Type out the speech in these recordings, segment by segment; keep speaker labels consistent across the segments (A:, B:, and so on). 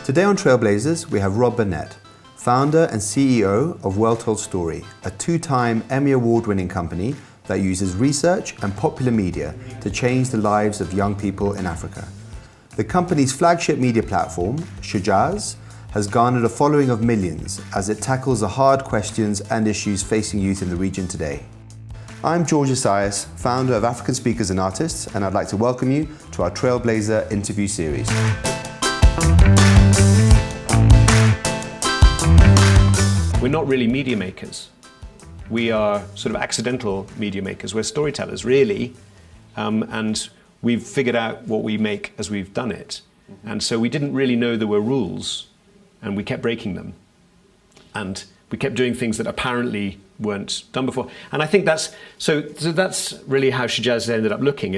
A: Today on Trailblazers, we have Burnet, founder and CEO of Well Told Story, a two-time Emmy Award-winning company that uses research and popular media to change the lives of young people in Africa. The company's flagship media platform, Shujaaz, has garnered a following of millions as it tackles the hard questions and issues facing youth in the region today. I'm Shujaaz, founder of African Speakers and Artists, and I'd like to welcome you to our Trailblazer interview series.
B: We're not really media makers. We are sort of accidental media makers. We're storytellers, really. And we've figured out what we make as we've done it. And so we didn't really know there were rules, and we kept breaking them. And we kept doing things that apparently weren't done before. And I think that's really how Shujaaz ended up looking.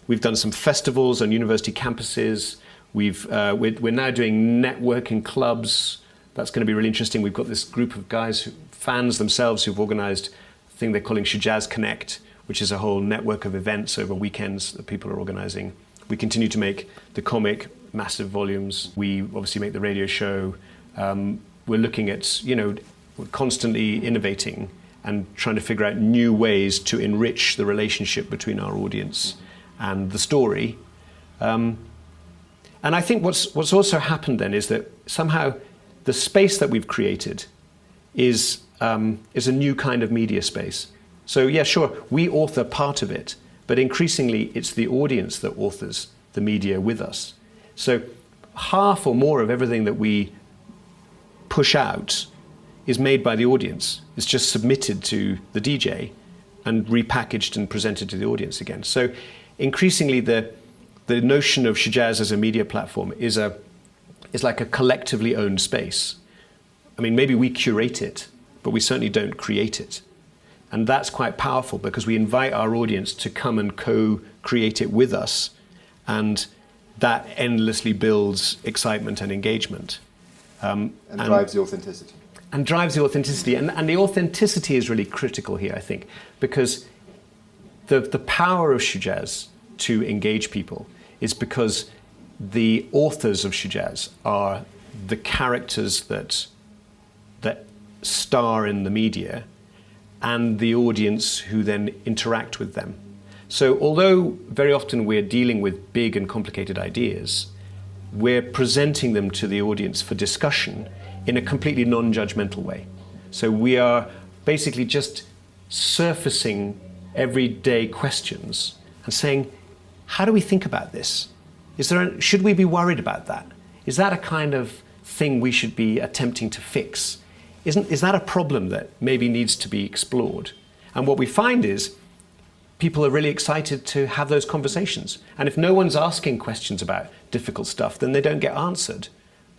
B: We've done some festivals on university campuses. We're now doing networking clubs. That's going to be really interesting. We've got this group of guys, fans themselves, who've organized a thing they're calling Shujaaz Connect, which is a whole network of events over weekends that people are organizing. We continue to make the comic, massive volumes. We obviously make the radio show. We're looking at, we're constantly innovating and trying to figure out new ways to enrich the relationship between our audience and the story. And I think what's also happened then is that somehow the space that we've created is a new kind of media space. So yeah, sure, we author part of it, but increasingly it's the audience that authors the media with us. So half or more of everything that we push out is made by the audience. It's just submitted to the DJ and repackaged and presented to the audience again. So increasingly the notion of Shujaaz as a media platform is like a collectively owned space. I mean, maybe we curate it, but we certainly don't create it. And that's quite powerful because we invite our audience to come and co-create it with us. And that endlessly builds excitement and engagement.
A: And drives the authenticity.
B: And drives the authenticity. And the authenticity is really critical here, I think, because the power of Shujaaz to engage people is because the authors of Shujaaz are the characters that star in the media and the audience who then interact with them. So although very often we're dealing with big and complicated ideas, we're presenting them to the audience for discussion in a completely non-judgmental way. So we are basically just surfacing everyday questions and saying, how do we think about this? Should we be worried about that? Is that a kind of thing we should be attempting to fix? Is that a problem that maybe needs to be explored? And what we find is people are really excited to have those conversations. And if no one's asking questions about difficult stuff, then they don't get answered.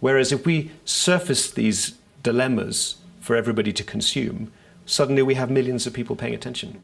B: Whereas if we surface these dilemmas for everybody to consume, suddenly we have millions of people paying attention.